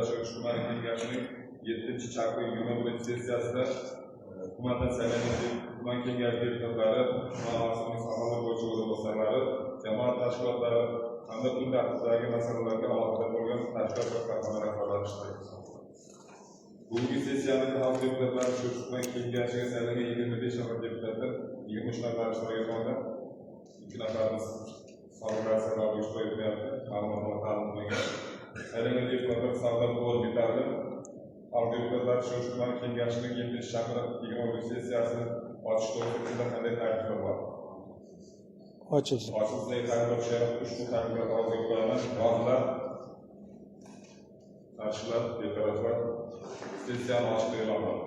Sho'rchi tumani kengashining 7-chaqiriq 21 sessiyasida tumandan saylangan tuman kengashi deputatlari, tuman hokimining amaliyot bo'yicha o'rinbosarlari, jamoat tashkilotlari hamda kun tartibidagi masalalarga aloqador bo'lgan tashkilot va korxona rahbarlari ishtirok etdi. Bugungi sessiyamizda xalq deputatlari Sho'rchi tuman kengashiga saylangan 25 nafar deputatdan 23 nafar ishtirok etmoqda. 2 nafarimiz sog'liqlar ishtirok etyapti. Ma'lumotlar ta'lim qilingan. Saylangan deputatlar Savdo bo'lib bitardi. Xalq deputatlari Sho'rchi tuman kengashining 7-chaqiriq 21 sessiyasini ochish to'g'risida qanday takliflar bor? Ochilsin. Ochilsin takliflar sharaf ushbu takliflar orzuga qo'yaman. Rozilar, qarshilar, betaraflar sessiyani ochiq e'lon qildi.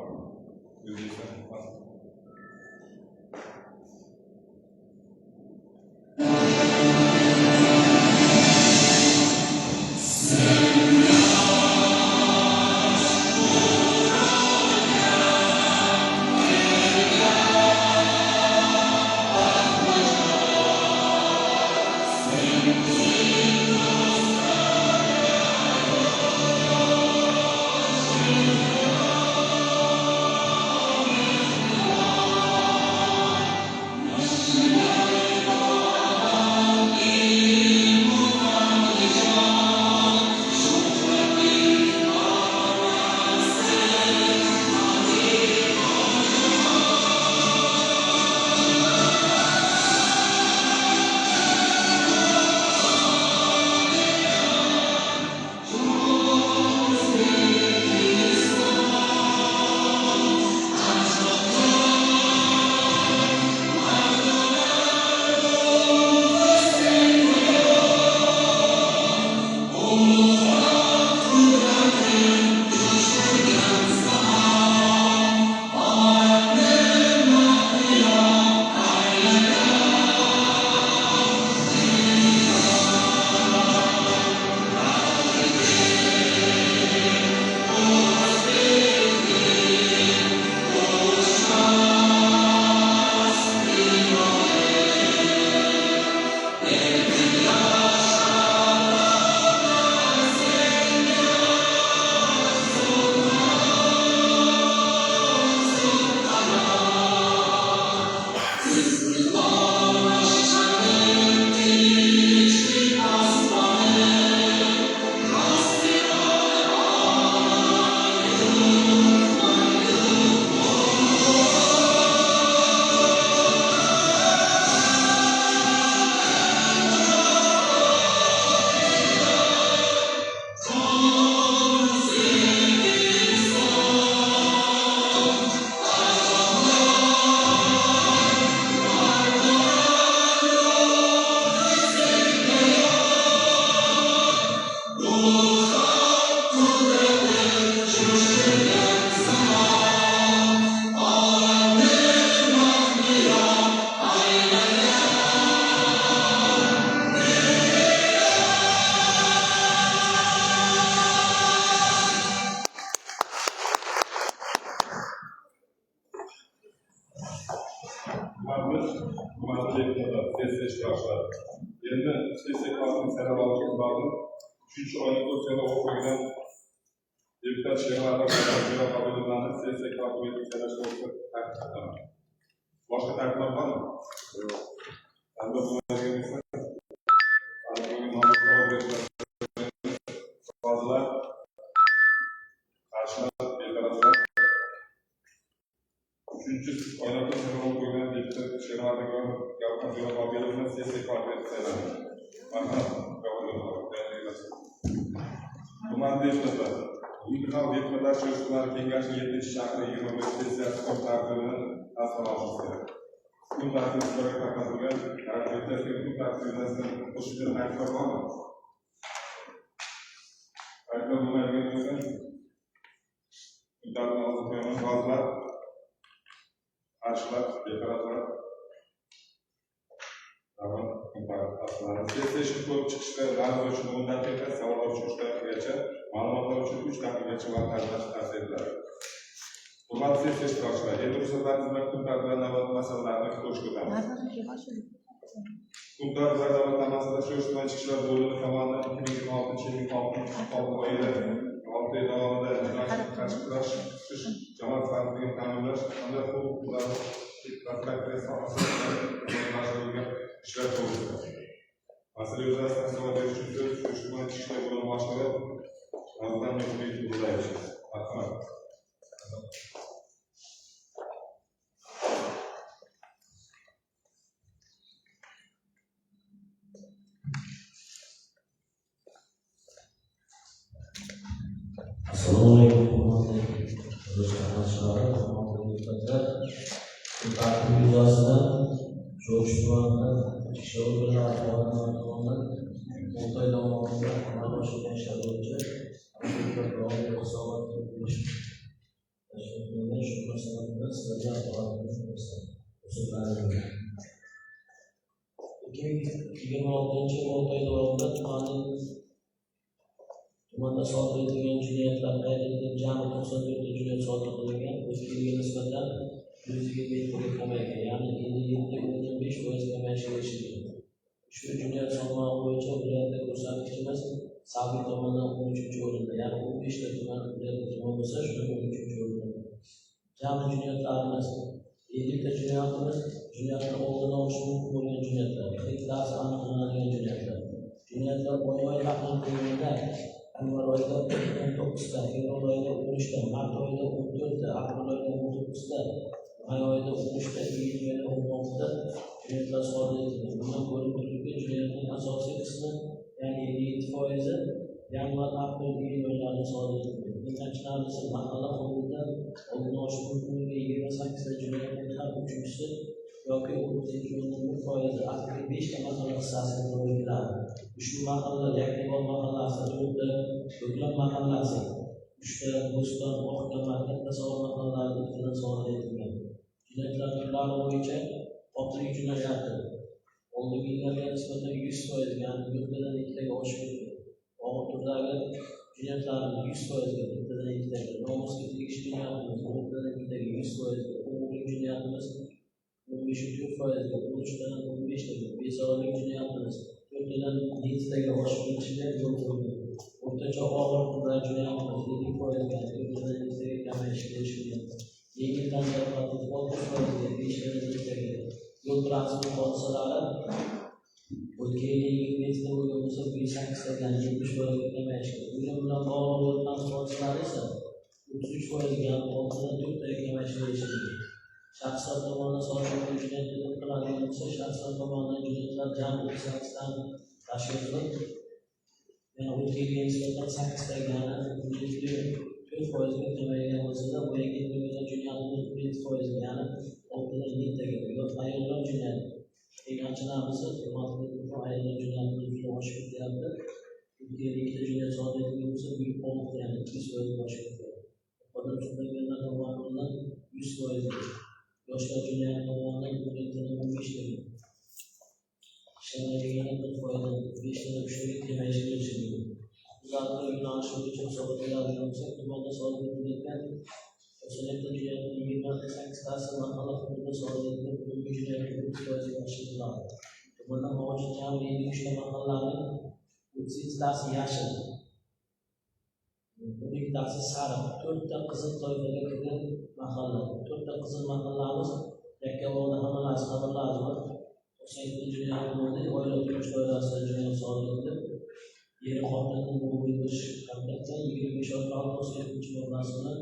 Endi sessiya qonuniy saralashga bog'liq 3-oylik o'tgan o'quvidan deputat she'rlardan qabul qilinadi. Sessiya qonuniy saralash to'g'risida taklif qilaman. Boshqa takliflar bormi? Yo'q. Endi bularga esa rozilar, qarshilar, betaraflar 3-oylarda saralab qo'ygan deputat she'rlardan gapdan javob olganlar sessiya qonuniy saralash. Tuman deputatlari. Bugungi deputatlar Sho'rchi tumani kengashining 7-chaqiriq 21 sessiyasi kun tartibini tasdiqlash kerak. Kun tartibiga tarqatilgan deputatlar kun tartibidan qo'shimcha takliflar bormi? Takliflar bo'lmagan bo'lsa, kun tartibini hozir qo'yaman. Rozilar, qarshilar, betaraflar sessiya ishini ko'rib chiqishda va'da uchun 10 daqiqa, savollar uchun 3 daqiqagacha, ma'lumotlar uchun 3 daqiqagacha vaqt ajratish tavsiya etiladi. Hurmatli sessiya ishtirokchilari, endi bu safar kun tartibidan navbat masalalarni ko'rishga o'tamiz. Kun tartibida davlat namoyishida Sho'rchi tuman ichki ishlar bo'limi tomonidan 2026 yilning 6 oyida 6 profilaktika sohasida mashg'ulotga ishlab chiqildi. Masala yuzasidan savol berish uchun so'z tuman ichki ishlar bo'limi boshlig'i Ramzan Mehmetov Ulayevich. Rahmat. Assalamualaikum Tumanda sodir etilgan jinoyatlar qayd etilib, jami 94 jinoyat sodir qilingan, o'tgan yilga nisbatan 127 kamaygan, ya'ni 57.5% kamayishga erishilgan. Ushbu jinoyat salmog'i bo'yicha viloyatda ko'rsatkichimiz salbiy tomondan 13 o'rinda, ya'ni 15 ta tuman viloyatda tuman bo'lsa, shunda 13 o'rinda. Jami jinoyatlarimiz 50 ta jinoyatni oldini olish mumkin bo'lgan jinoyatlar, ikkitasi aniqlanadigan jinoyatlar. Jinoyatlar oy taqdim qilinganda yanvar oyida 19 ta, fevral oyida 13 ta, mart oyida 14 ta, aprel oyida 19 ta, may oyida 13 ta, iyun oyida 16 ta jinoyatlar sodir etildi. Bundan ko'rib turibdi, jinoyatning asosiy qismi, ya'ni 57% yanvar, aprel, iyun oylarida sodir etildi. Ikkinchilarimiz mahalla hududida oldini olish mumkin bo'lgan 28 ta jinoyatning har uchinchisi yoki 32.1%, aqlli 5 ta mahalla hissasida bo'lgan. Ushbu mahallalar Yakkabog' mahallasi, Ko'klam mahallasi, Uchta, Bo'ston, Oqdamar, Kattasoy mahallalari ikkitadan sodir etilgan. Jinoyatlar turlari bo'yicha qotillik jinoyati oldingi yillarga nisbatan 100%, ya'ni bittadan ikkitaga oshib ketgan. Og'ir turdagi jinoyatlarimiz 100%, bittadan ikkitaga, nomusga tegish jinoyatimiz bittadan ikkitaga 100%, o'g'irlik jinoyatimiz 15.4%, urushdan 15 ta, bezorilik jinoyatimiz 4tadan 7 taga oshib ketishiga yo'l qo'ydi. O'rtacha og'ir turdagi jinoyatimiz 7%, 4tadan 7 taga kamayishga erishilgan. Yengil tan jarohati 6%, 5 tadan 7 taga. Yo'l transport hodisalari o'tgan yilgi metr bo'lgan bo'lsa 8 tadan 70% kamayishga. O'lim bilan bog'liq yo'l transport hodisalari esa 33%, ya'ni 6 tadan 4 taga kamayishga erishilgan. Shaxslar tomonidan sodir etilgan jinoyatlar qiladigan bo'lsa, shaxslar tomonidan jinoyatlar jami 38 dan tashkil qilib, yana o'tgan yilga nisbatan 8 ta, ya'ni 4% ga kamaygan bo'lsa-da, bu yangi bo'lgan jinoyatlar 7%, ya'ni 6 dan 7 taga. Ayollar jinoyati qilganchilarimiz ayollar jinoyati juda oshib ketyapti. O'tgan yilda jinoyat sodir etilgan bo'lsa, bu 6, ya'ni 200% oshib ketyapti. Odam sudlanganlar tomonidan 100%. Yoshlar jinoyati tomonidan 15 taga. Ishlanadigan 1%, 5 tadan 3 taga kamayishga erishilgan. Ularning yo'nalishi bo'yicha hisoblanadigan bo'lsa, tumanda sodir etilayotgan jinoyatlar jinoyatining 28 tasi mahalla hududida sodir etilib, bugungi jinoyatning 30% ga oshiriladi. Tumanda mavjud jami 53 ta mahallaning 37 tasi yashil, 12 tasi sariq, 4 ta qizil toifaga kirgan mahalla. 4 ta qizil mahallamiz Yakkabog'da hammasi xabarlar 97 jinoyat bo'ldi. Oila turmush doirasida jinoyat sodir etilib, eri xotinni bo'g'ib o'ldirish harakatida 25 yoshli avtobus haydovchisi bilan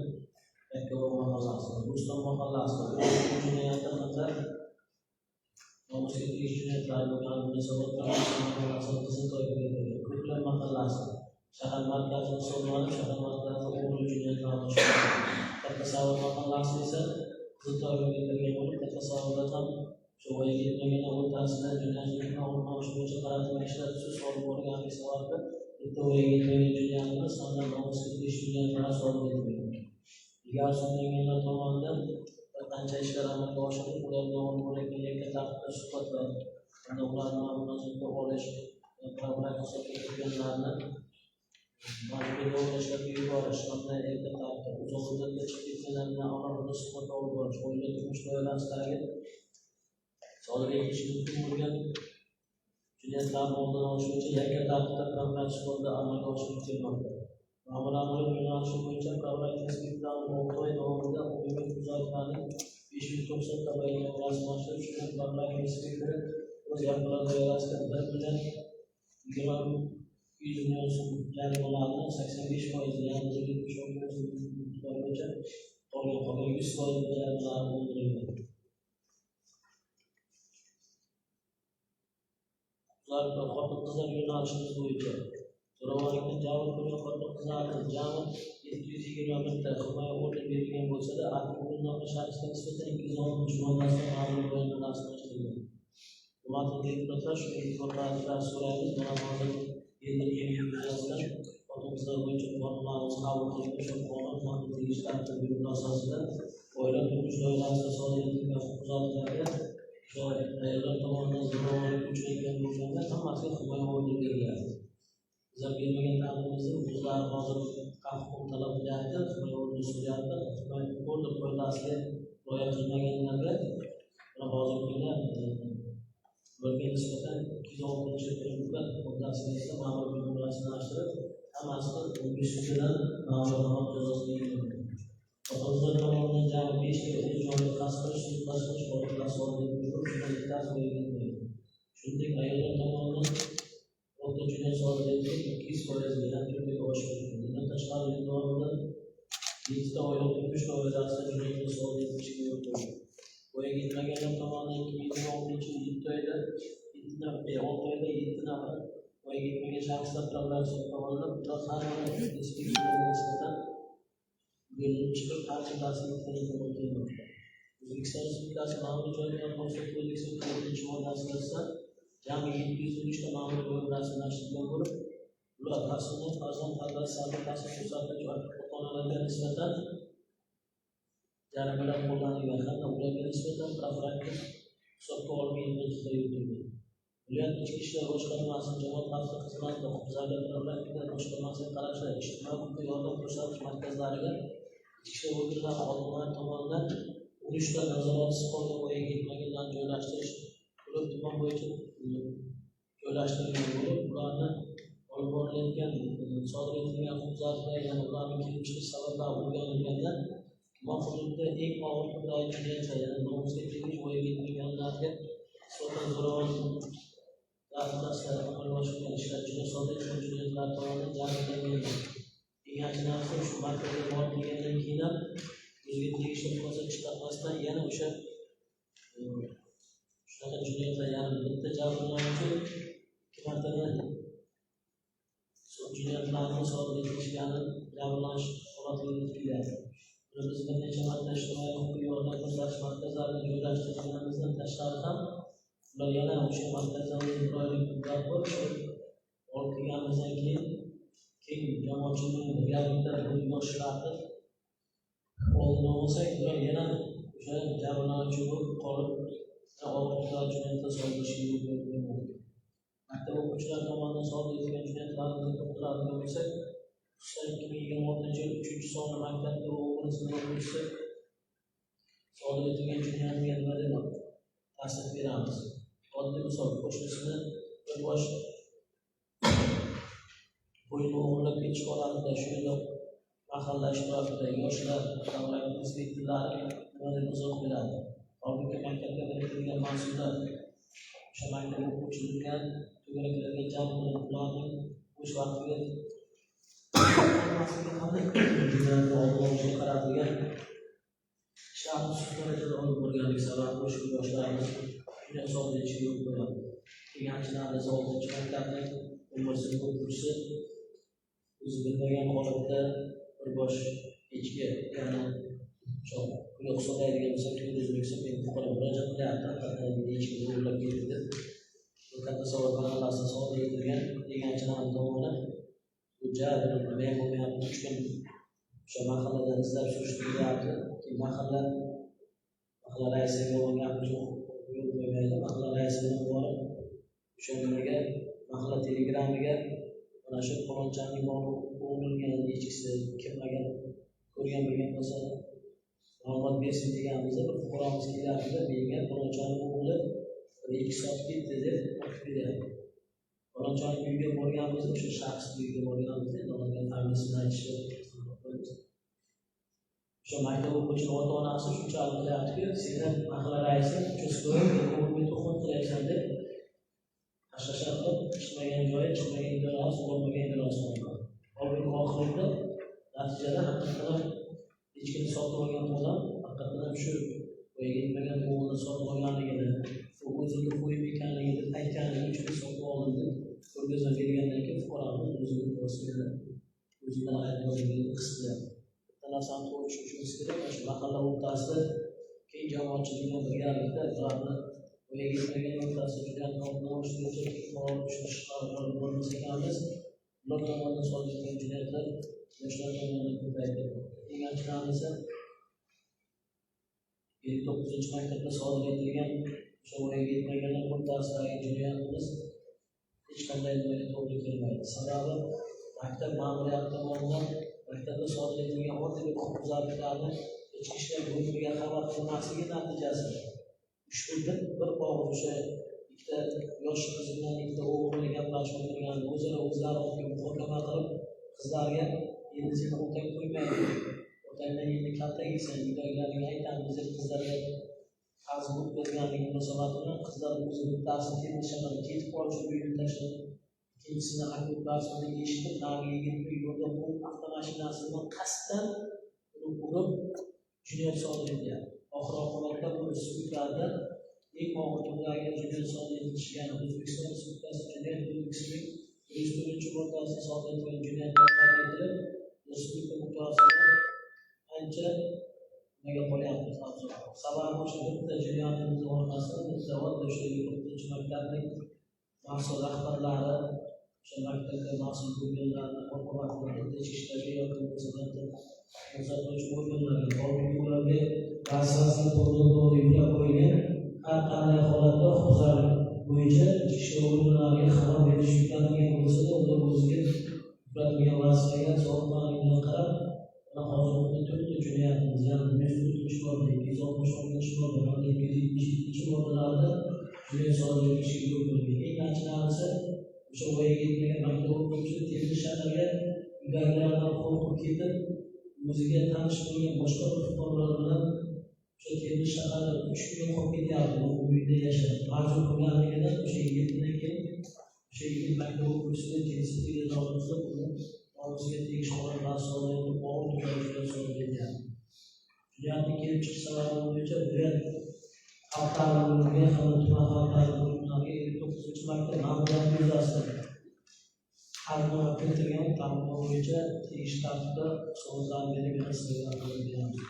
Yakkabog' mahallasi, Bo'ston mahallasi jinoyatda hamda nomusga tegish jinoyatlari bo'lgan munosabat bilan qizil toifaga kirgan. Ko'klam mahallasi shahar markazida hisoblanib, shahar markazida o'g'irlik jinoyatlari boshlangan. Kattasoy mahallasi esa qizil toifaga kirgan bo'lib, Kattasoyda ham shu voyaga yetmagan o'rtasida jinoyatchilikni oldini olish bo'yicha qaratilgan ishlar sust olib borganligi sababli bitta voyaga yetmagan jinoyatimiz hamda nomusga tegish jinoyatlari sodir etilgan. Ilgari sudlanganlar tomonidan bir qancha ishlar amalga oshirilib, ularga olib borilgan yakka tartibda suhbatlar hamda ularni ma'lumotga olish, profilaktika hisoblanganlarni majburiy davolashlarga yuborish hamda yakka tartibda uzoq muddatga chiqib ketganlar bilan alohida suhbat olib borish, oila turmush doirasidagi sodir etilishi mumkin bo'lgan jinoyatlarni oldini olish bo'yicha yakka tartibda profilaktika suhbatlar amalga oshirilib kelmoqda. Ma'muriyat yo'nalishi bo'yicha profilaktika inspektorlari 6 oy davomida umumiy buzarliklarning 590 ta bayonot rasman oshirib, shundan Davlat inspektori o'z yapon doirasida 1,100 million so'm jarimalarni 85% ya'ni 170 bo'yicha qolgan 100% jarimalarni undirilgan. Ular xotin-qizlar yo'nalishimiz bo'yicha zo'ravonlikni jabr ko'rgan xotin-qizlarning jami 721 ta himoya orderi berilgan bo'lsa-da, gumonlangan shaxsga nisbatan 260 moddasida ma'muriy bayonnoma rasmiylashtirilgan. Hurmatli deputatlar, shu e'tiborlarni so'raymiz. Mana hozir endi yuzasidan xotin-qizlar bo'yicha qonunlarimiz qabul qilingan shu qonun tegishli tartiblar asosida oila turmush doirasida sodir etilgan huquqbuzarliklarga ayollar tomonidan zo'ravonlikka uchragan bo'lganda hammasiga himoya orderi beriladi. Bizlar bermagan ta'minimizda o'zlari hozir qonun talab qilyapti, himoya orderi so'rayapti. Himoya order qoidasiga rioya qilmaganlarga hozirgi kunda ularga nisbatan 206 moddasida ma'muriy bayonnoma rasmiylashtirib, hammasini 15 sudyadan ma'muriy qamoq jazosiga belgilangan. Xotin-qizlar tomonidan jami 5 ta joyda qasd qilish, sudlashtirish holatlari sodir etilgan. Shuningdek, ayollar tomonidan o'rta jinoyat sodir etilib 200% bilan turmaga oshirilgan. Bundan tashqari, yillarda 7 ta oila turmush doirasida jinoyat sodir etilishiga yo'l qo'yilgan. Voyaga yetmaganlar tomonidan 2016 oyda 6 oyda 7 nafar voyaga yetmagan shaxslar profilaksiyasi tomonidan ular har bir inspektorga nisbatan bo'linib chiqib ta'minlashni ta'minlamoqda. O'zbekiston Respublikasi Ma'muriy joylar Konsert kodeksining 4 moddasida esa jami 713 ta ma'muriy bayonnoma rasmiylashtirilgan bo'lib, ular aslida farzand tarbiyasi sazifasi ko'rsatuvchi ota-onalarga nisbatan jarimalar qo'llanilgan hamda ularga nisbatan profilaktik hisobga olingan vazifada yuritilgan. Viloyat ichki ishlar boshqarmasi jamoat xavfsizlik xizmati va huquqbuzarlik profilaktika boshqarmasiga qarashli ijtimoiy huquqiy yordam ko'rsatish markazlariga ichki ishlar organlari xodimlari tomonidan 13 ta nazoratsiz qolgan voyaga yetmaganlarni joylashtirish bo'lib, tuman bo'yicha joylashtirilgan bo'lib, ularni olib borilayotgan sodir etilgan huquqbuzarliklar, ya'ni ularning kelib chiqish sabablari o'rganilganda tuman hududida eng og'ir turdagi jinoyatlar, ya'ni nomusga tegish voyaga yetmaganlarga nisbatan zo'ravonlik ta'sirlari amalga oshirilgan ishlar jinoyat sodir etgan jinoyatlar tomonidan jabrlanganlar. Eng achinarlisi shu markazga borib kelgandan keyin ham o'ziga tegishli xulosa chiqarmasdan yana o'sha shunaqa jinoyatlar, ya'ni bitta jabrlanuvchi 2 martadan jinoyatlarni sodir etishgani jabrlanish holatiga yetib keladi. Biz bir necha marta ijtimoiy huquqiy yordam ko'rsatish markazlariga joylashtirganimizdan tashqari ham ular yana o'sha markazdan bir oylik muddat bo'lib olib kelganimizdan keyin jamoatchilikni birgalikda yoshlarni oldini olsak, ular yana o'sha jabrlanuvchi bo'lib qolib og'ir jinoyatlar sodir etishiga yo'l qo'ygan. Maktab o'quvchilari tomonidan sodir etilgan jinoyatlarni to'xtaladigan bo'lsak, 2026 yil 3-sonli maktabda o'quvchi sinf o'quvchisi sodir etilgan jinoyatga nima deb ta'sir beramiz. Oddiy misol, qo'shnisini bir bosh bo'yni o'g'irlab ketish holatida shundoq mahalla ishtirokida yoshlar davlat inspektorlari nima deb izoh beradi. Holbuki maktabga kiritilgan mas'ullar o'sha maktab o'quvchilariga to'garaklarga jalb qilib ularning bo'sh vaqtiga qaratilgan shart darajada olib borganlik sababli ushbu yoshlarimiz jinoyat sodir etishiga yo'l qo'yadi. Achinarli 6-maktabning 11 sinf o'quvchisi o'zi bilmagan holatda bir bosh echki, ya'ni quloq hisoblaydigan bo'lsa, O'zbekistonga fuqaro murojaat qilyapti, echki o'g'irlab ketdi deb. Bu Kattasavat mahallasida sodir etilgan achinarli tomoni bu jabr nima bo'lmayapti, 3 kun o'sha mahalladan izlab surishtiryapti. Mahalla raisiga bo'lgan yo'l qo'ymaydi. Mahalla raisi bilan borib o'sha nimaga mahalla telegramiga mana shu qonunchining o'g'ilgan echkisi kim agar ko'rgan bilgan bo'lsa ma'lumot bersin deganimizda bir fuqaromiz kelyapti, menga qonunchining o'g'li bir echki sotib ketdi deb aytib beryapti. Qonunchining uyiga borganimizda o'sha shaxs uyiga borganimizda ularga familiyasini aytishni o'sha maktab o'quvchini ota-onasi shunchalik qilyaptiki, seni mahalla raisi uchastkavoy o'quvga to'xon qilyapsan deb tashlasha qilib, chiqmagan joyi, chiqmagan idorasi, bo'lmagan idorasi bo'lgan. Holbuki oxirida natijada haqiqatan hech kim sotib olgan odam haqiqatan shu voyaga yetmagan o'g'lini sotib olganligini, u o'zini qo'yib ekanligini aytganligi uchun sotib oldim deb ko'rgazma bergandan keyin fuqaroning o'zidan aybdorligini his qiladi. Bitta narsani to'g'ri tushunishimiz kerak, shu mahalla o'rtasida keng jamoatchilik bilan birgalikda ularni voyaga yetmagan o'rtasida juda ham qonunchilikcha faol ishlashlar bo'lmasa ekanmiz. Ular tomonidan sodir etilgan jinoyatlar yoshlar tomonidan ko'paydi. Eng achinarlisi 59-maktabda sodir etilgan o'sha voyaga yetmaganlar o'rtasidagi jinoyatimiz hech qanday to'g'ri kelmaydi. Sababi maktab ma'muriyati tomonidan maktabda sodir etilgan oddiy huquqbuzarliklarni ichki ishlar bo'limiga xabar qilmasligi natijasida ushbu bir og'iz o'sha ikkita yosh qiz bilan ikkita o'g'il bilan gaplashib o'tirgan o'zaro o'zlari muhokama qilib qizlarga endi seni otang qo'ymaydi, otangdan endi kaltagiysan, uydagilarga aytamiz deb qizlarga qarz o'tkazganligi munosabati bilan qizlar o'zi bittasini temizlashdan ketib qolish uyini tashlab, ikkinchisini akutlarni eshitib nariga yigit yo'lda qo'yib avtomashinasi bilan qasddan uni urib jinoyat sodir etyapti. Oxir oqibatda bu sudlarda eng og'ir turdagi jinoyat sodir etishgan O'zbekiston Respublikasi Jinoyat kodeksining 104-moddasida sodir etilgan jinoyatlar qayd etilib, respublika miqyosida ancha nimaga qolyapti mavzu. Sababi o'sha bitta jinoyatimiz orqasida bitta oddiy o'sha 4-maktablik mas'ul rahbarlari o'sha maktabga mas'ul bo'lganlarni oqibatida ichki ishlarga yoki ko'rsatuvchi organlarga holbuki ularga vazifasini to'g'ri yuklab qo'ygan har qanday holatda huquqbuzarlik bo'yicha ichki ishlar organlariga xabar berish yuklangan bo'lsa-da, ular o'ziga yuklatilgan vazifaga sog'lomlik bilan qarab, hozirgi 4 jinoyatimiz, ya'ni 140-modda, 260-modda hamda 270-moddalarda jinoyat sodir etishiga yo'l qo'yilgan. Eng achinarlisi o'sha voyaga yetmagan maktab o'quvchisi Termiz shahriga uydagilardan qo'rqib ketib, o'ziga tanish bo'lgan boshqa bir fuqarolar bilan o'sha Termiz shahrida 3 kun qolib ketyapti, u uyda yashab. Majbur bo'lganligidan o'sha yigitdan keyin o'sha yigit maktab o'quvchisiga tegishli izohni qilib, uni o'ziga tegishli holatlar sodir etib, og'ir turmushga sodir etgan. Jinoyatning kelib chiqish sababi bo'yicha viloyat xalq ta'limiga hamda tuman xalq ta'limi bo'limlariga 59-maktab ma'muriyati yuzasidan xalqaro keltirgan ta'minot bo'yicha tegishli tartibda so'zlarni belgilangan.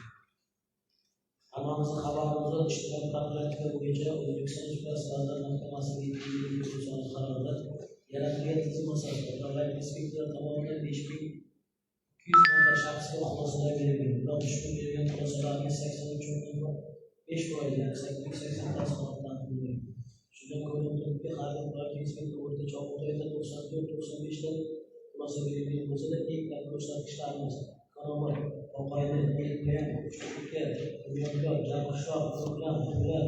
Hammamizning xabarimizda ijtimoiy profilaktika bo'yicha O'zbekiston Respublikasi Vazirlar Mahkamasining 2 sonli qarorida yaratilgan tizim asosida davlat inspektori tomonidan 5200 shaxsga xulosalar berilgan. Ular ushbu bergan xulosalarning 83.5%, ya'ni 80 tasdiqlangan. Shundan ko'rinib turibdiki, har bir davlat inspektori o'rtacha oyda 94-95 ta xulosa berilgan bo'lsa-da, eng kam ko'rsatkichlarimiz Karoboy, Oqayli, Elbayan, Uchko'pka, Bunyodkor, Jarqishloq, Qo'rg'on, Tula,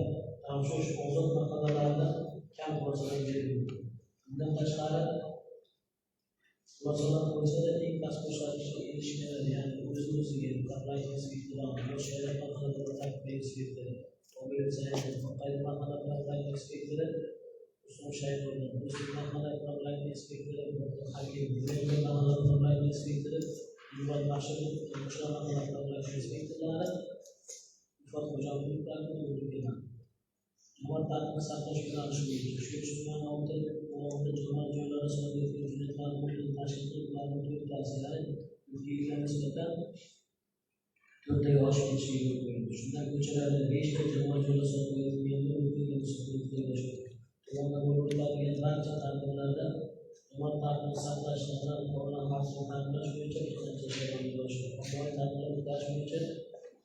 Tamshosh, Ozod mahallalarida kam xulosalar berilgan. Bundan tashqari xulosalar bo'lsa-da, eng past ko'rsatkichga erishgan, ya'ni o'z-o'ziga davlat inspektori, yoshlar mahalla inspektori, Oqayli mahalla davlat inspektori, Usmon Shayxo'rdan, O'zbek mahalla davlat inspektori, Hakim, Bunyodkor mahalla davlat inspektori, Yuvon Mashhurov, Qo'shlar mahalla davlat inspektorlari ifod xo'jaliklarni o'rgangan. Jamoat tartibini saqlash yo'nalishi bo'yicha shu tuman oldi jamoat joylari sodir etgan jinoyatlarni o'rganib tashkil qilib, ularning to'rttasi, ya'ni 200 ga nisbatan 4 taga oshib ketishiga yo'l qo'yildi. Shundan ko'chalarda 5 ta jamoat joylari sodir etilganda 4 ga nisbatan tumanda bo'lib o'tadigan barcha tadbirlarda jamoat tartibini saqlashni bilan qonun xavfsizligini ta'minlash bo'yicha qancha jarayonga boshlanadi. Ommaviy tadbirlar o'tkazish bo'yicha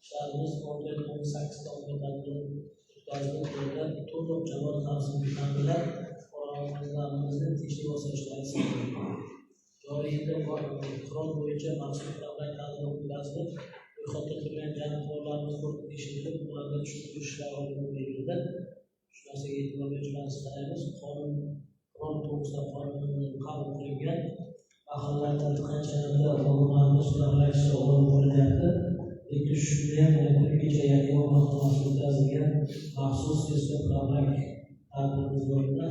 shahrimiz 6-8 ta ommaviy tadbir o'tkazilgan, to'liq jamoat xavfsizligini ta'minlab, fuqarolarimizni tinchlik bosuvchilarga saqlaydi. Joriy yilda Qur'on bo'yicha maxsus davlat ta'limi o'tkazilib, ro'yxatda turgan jangarilarimiz ko'rib tekshirilib, ularga tushuntirish ishlari olib borilgan. Shu narsaga e'tibor berishimizni istaymiz. Qur'on to'g'risida qonun qabul qilingan mahallalarda qanchalarda o'g'illarimiz profilaktika olib borilyapti. lekin shunda ham kungacha imom mahkamasi o'tkazilgan maxsus tezkor program tadbirimiz bo'limida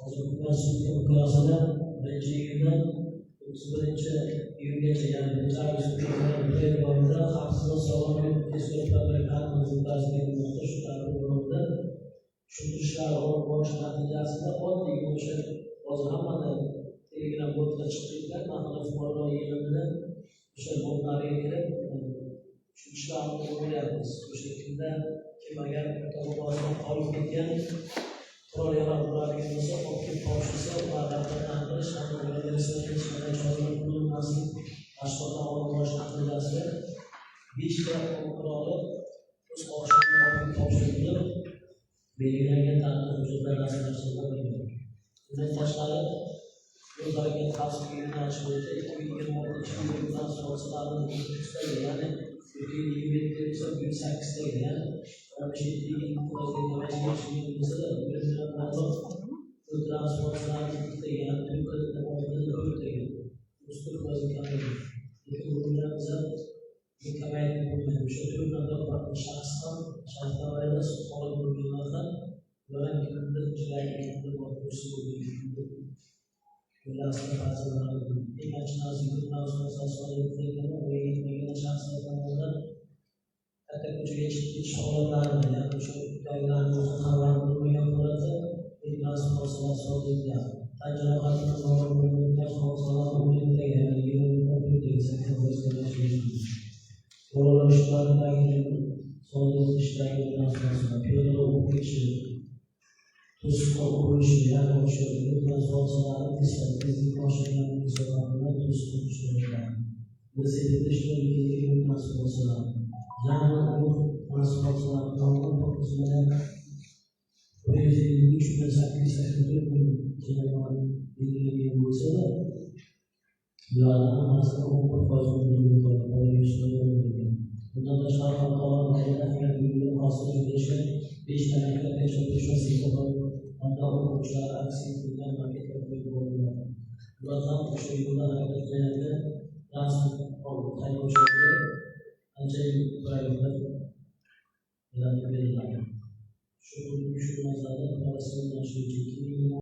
hozir sudga muqayasada 1-iyuldan 31-iyulgacha ya'ni bir e'tiborida xavfsiz va sog'lom tezkor program tadbirimiz o'tkazilgan shu tadbir bo'limida tushuntirishlar olib borish natijasida oddiy o'sha hozir hammada telegram botlar chiqib mahalla fuqaro yig'inida o'sha botlarga kirib tushuntirishlarni o'rganyapmiz. O'sha kim agar kitobxondan qolib ketgan qurol yaratadigan bo'lsa, olib kelib topshirsa, ulardan qilish hamda ularga nisbatan choralar qo'llanmaslik mashg'ulotlar olib borish natijasida 5 ta quroli o'z xohishini olib topshirilib belgilangan tartib hujjatlar rasmiylashtirilgan. Bundan tashqari yo'l harakat xavfsizligi yo'nalishi bo'yicha 2026 yil transport ya'ni 2028 ya'ni 17 yil